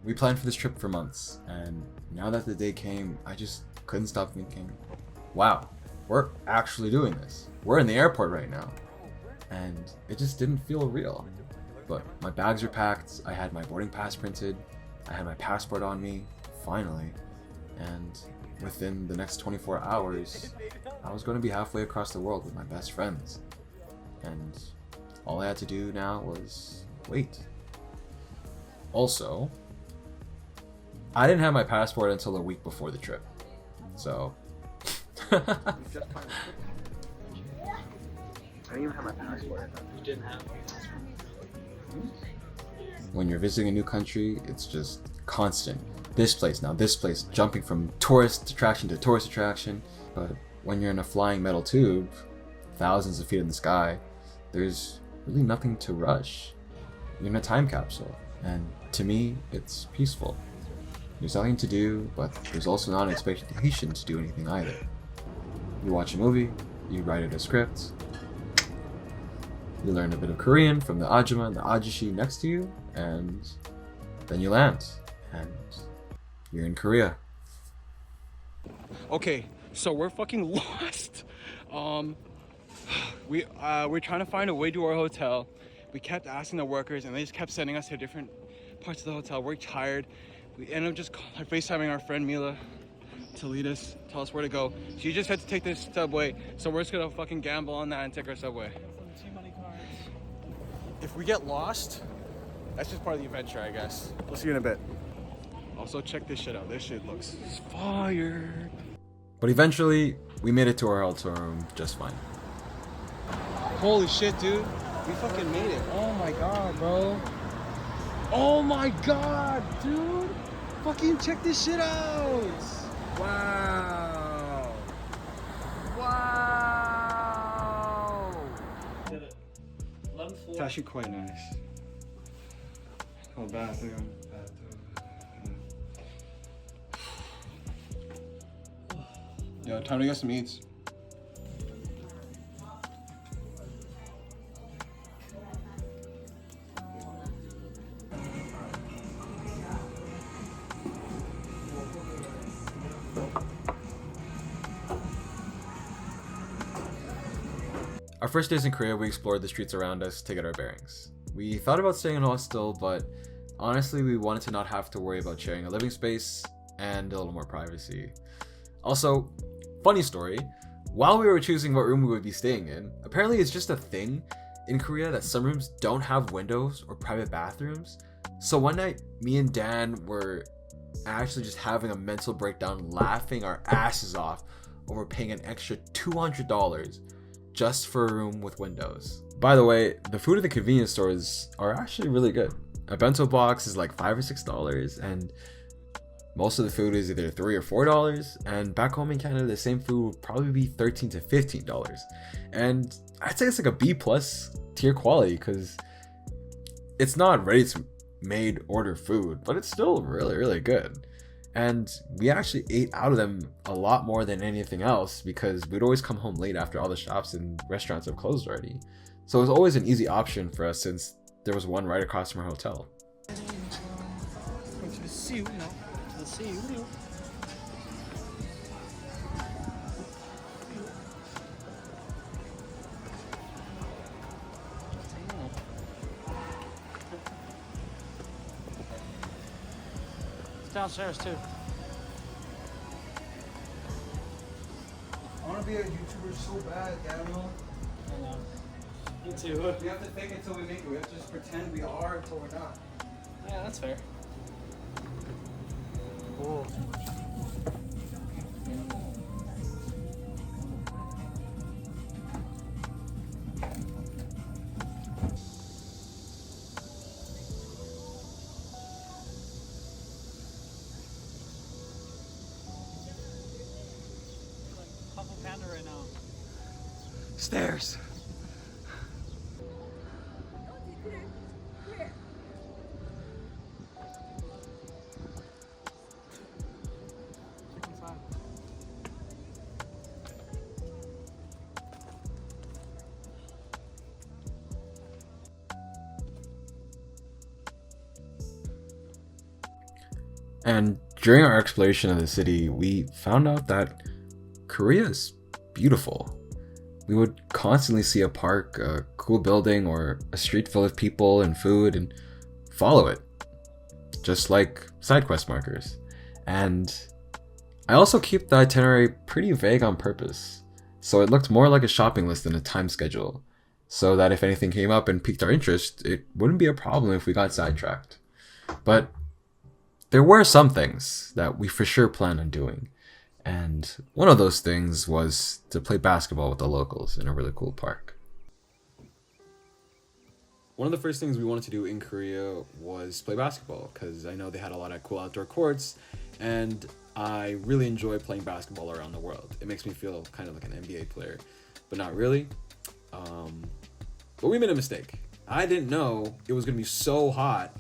We planned for this trip for months, and now that the day came, I just couldn't stop thinking, wow, we're actually doing this. We're in the airport right now. And it just didn't feel real. But my bags were packed, I had my boarding pass printed, I had my passport on me, finally. And within the next 24 hours, I was going to be halfway across the world with my best friends. And all I had to do now was wait. Also, I didn't have my passport until a week before the trip. So... I didn't even have my passport. You didn't have a passport. When you're visiting a new country, it's just constant. This place, now this place, jumping from tourist attraction to tourist attraction. But when you're in a flying metal tube, thousands of feet in the sky, there's really nothing to rush. You're in a time capsule, and to me, it's peaceful. There's nothing to do, but there's also not an expectation to do anything either. You watch a movie, you write out a script, you learn a bit of Korean from the ajumma and the ajushi next to you, and then you land, and you're in Korea. Okay, so we're fucking lost. We're trying to find a way to our hotel. We kept asking the workers, and they just kept sending us to different parts of the hotel. We're tired. We ended up just FaceTiming our friend Mila to lead us, tell us where to go. She just had to take this subway, so we're just gonna fucking gamble on that and take our subway. If we get lost, that's just part of the adventure, I guess. We'll see you in a bit. Also, check this shit out. This shit looks fire. But eventually, we made it to our hotel room just fine. Holy shit, dude. We fucking made it. Oh my god, bro. Oh my god, dude. Fucking check this shit out. Wow. Wow. Did it. 11th floor. It's actually quite nice. Oh, bathroom. Yo, time to get some eats. Our first days in Korea, we explored the streets around us to get our bearings. We thought about staying in a hostel, but honestly, we wanted to not have to worry about sharing a living space and a little more privacy. Also, funny story, while we were choosing what room we would be staying in, apparently it's just a thing in Korea that some rooms don't have windows or private bathrooms. So one night, me and Dan were actually just having a mental breakdown, laughing our asses off over paying an extra $200 just for a room with windows. By the way, the food at the convenience stores are actually really good. A bento box is like $5 or $6, and most of the food is either $3 or $4. And back home in Canada, the same food would probably be $13 to $15. And I'd say it's like a B+ tier quality, because it's not ready to made order food, but it's still really, really good. And we actually ate out of them a lot more than anything else, because we'd always come home late after all the shops and restaurants have closed already. So it was always an easy option for us, since there was one right across from our hotel. To the Seoul, no. To the Seoul. It's downstairs too. I want to be a YouTuber so bad, Daniel. I know. Me too. We have to fake it till we make it. We have to just pretend we are until we're not. Yeah, that's fair. Cool. Kung Fu Panda right now. Stairs. Check inside. And during our exploration of the city, we found out that Korea is beautiful. We would constantly see a park, a cool building, or a street full of people and food and follow it, just like side quest markers. And I also keep the itinerary pretty vague on purpose, so it looked more like a shopping list than a time schedule, so that if anything came up and piqued our interest, it wouldn't be a problem if we got sidetracked. But there were some things that we for sure planned on doing, and one of those things was to play basketball with the locals in a really cool park. One of the first things we wanted to do in Korea was play basketball, because I know they had a lot of cool outdoor courts, and I really enjoy playing basketball around the world. It makes me feel kind of like an NBA player, but not really. But we made a mistake. I didn't know it was going to be so hot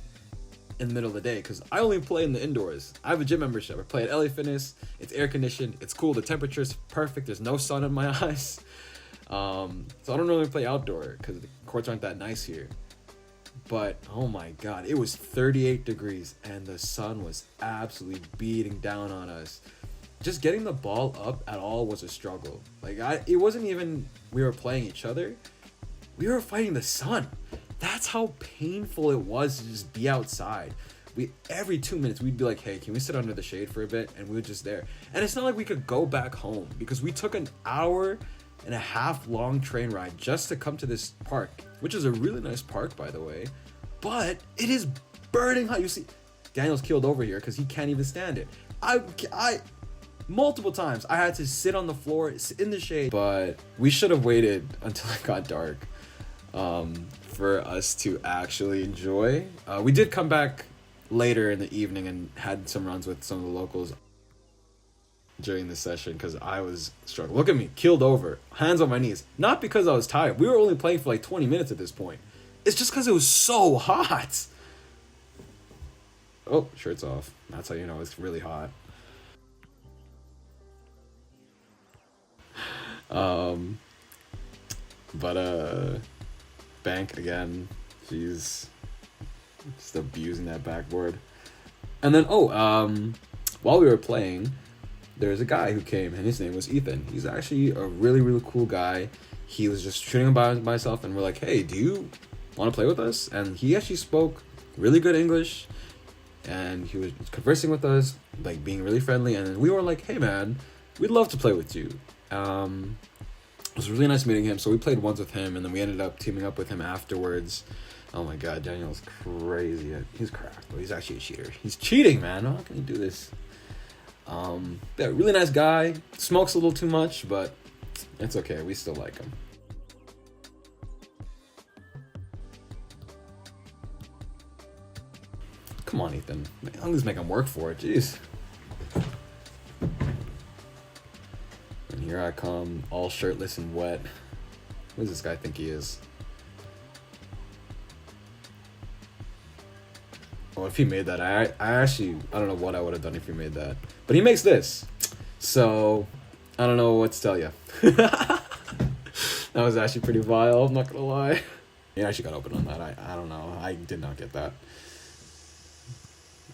in the middle of the day, because I only play in the indoors. I have a gym membership. I play at LA Fitness. It's air conditioned. It's cool. The temperature's perfect. There's no sun in my eyes. So I don't really play outdoor because the courts aren't that nice here. But oh my god, it was 38 degrees and the sun was absolutely beating down on us. Just getting the ball up at all was a struggle. Like, it wasn't even we were playing each other. We were fighting the sun. That's how painful it was to just be outside. Every 2 minutes we'd be like, hey, can we sit under the shade for a bit? And we were just there. And it's not like we could go back home, because we took an hour and a half long train ride just to come to this park, which is a really nice park, by the way. But it is burning hot. You see, Daniel's keeled over here because he can't even stand it. I multiple times I had to sit on the floor in the shade. But we should have waited until it got dark for us to actually enjoy. We did come back later in the evening and had some runs with some of the locals during the session, because I was struggling. Look at me, keeled over, hands on my knees. Not because I was tired. We were only playing for like 20 minutes at this point. It's just because it was so hot. Oh, shirt's off. That's how you know it's really hot. Bank again. She's just abusing that backboard. And then, while we were playing, there's a guy who came, and his name was Ethan. He's actually a really, really cool guy. He was just shooting by myself, and we're like, hey, do you want to play with us? And he actually spoke really good English, and he was conversing with us, like being really friendly. And we were like, hey man, we'd love to play with you. It was really nice meeting him. So we played once with him, and then we ended up teaming up with him afterwards. Oh my god, Daniel's crazy. He's cracked, but he's actually a cheater. He's cheating, man. How can you do this? Yeah, really nice guy. Smokes a little too much, but it's okay. We still like him. Come on, Ethan. At least make him work for it. Jeez. And here I come, all shirtless and wet. Who does this guy think he is? Oh, if he made that, I don't know what I would have done if he made that. But he makes this. So, I don't know what to tell you. That was actually pretty vile, I'm not gonna lie. He actually got open on that. I don't know. I did not get that.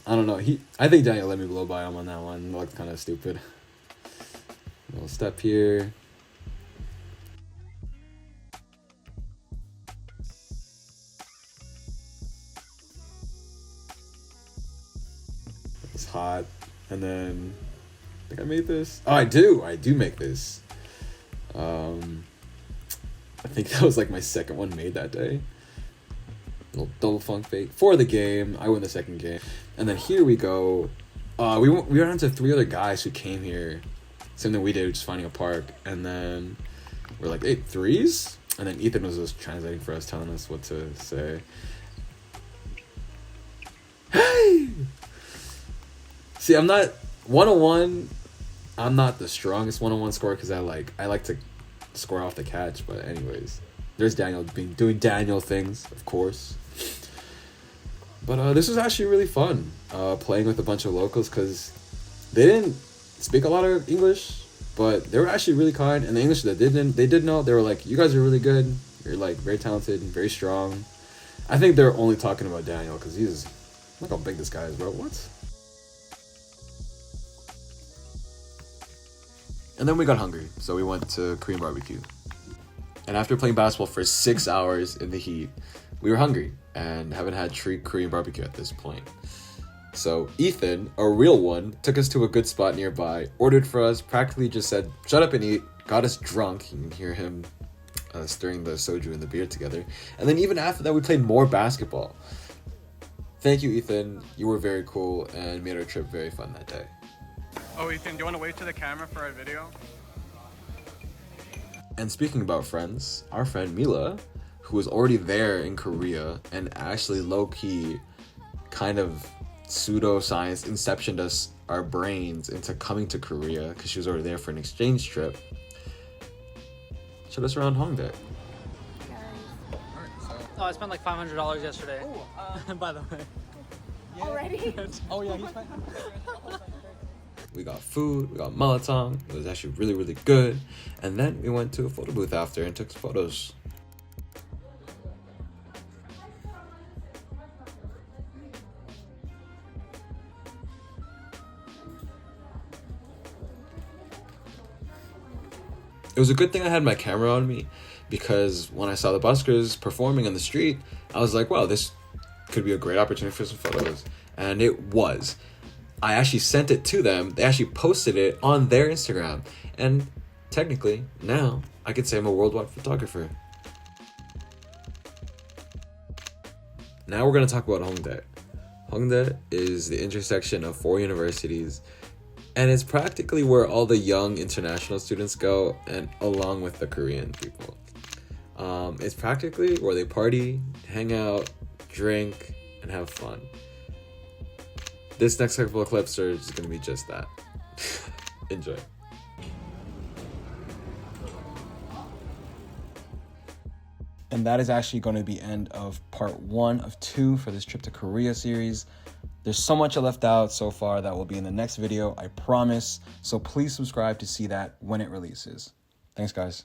I don't know. I think Daniel let me blow by him on that one. It looked kind of stupid. Little step here. It's hot. And then I think I made this. Oh, I do make this. I think that was like my second one made that day. Little double funk fake for the game. I win the second game. And then here we go. We ran into 3 other guys who came here. Same thing we did, just finding a park. And then we're like, hey, threes? And then Ethan was just translating for us, telling us what to say. Hey! See, I'm not 101. I'm not the strongest 101 scorer because I like to score off the catch. But anyways, there's Daniel doing Daniel things, of course. But this was actually really fun playing with a bunch of locals, because they didn't speak a lot of English, but they were actually really kind. And the English that they did know, they were like, you guys are really good. You're like very talented and very strong. I think they're only talking about Daniel because look how big this guy is, bro. What? And then we got hungry, so we went to Korean barbecue. And after playing basketball for 6 hours in the heat, we were hungry and haven't had Korean barbecue at this point. So Ethan, a real one, took us to a good spot nearby, ordered for us, practically just said, "Shut up and eat," got us drunk. You can hear him stirring the soju and the beer together. And then even after that, we played more basketball. Thank you, Ethan. You were very cool and made our trip very fun that day. Oh, Ethan, do you want to wave to the camera for our video? And speaking about friends, our friend Mila, who was already there in Korea and actually low-key kind of pseudo-science inceptioned us, our brains, into coming to Korea because she was already there for an exchange trip, showed us around Hongdae. Oh, I spent like $500 yesterday. By the way. Already? Oh yeah, he's fine. We got food, we got malatang. It was actually really, really good. And then we went to a photo booth after and took photos. It was a good thing I had my camera on me, because when I saw the buskers performing on the street, I was like, wow, this could be a great opportunity for some photos. And it was. I actually sent it to them. They actually posted it on their Instagram. And technically, now, I could say I'm a worldwide photographer. Now we're going to talk about Hongdae. Hongdae is the intersection of 4 universities, and it's practically where all the young international students go, and along with the Korean people. It's practically where they party, hang out, drink, and have fun. This next couple of clips are just going to be just that. Enjoy. And that is actually going to be end of part 1 of 2 for this trip to Korea series. There's so much I left out so far that will be in the next video, I promise. So please subscribe to see that when it releases. Thanks, guys.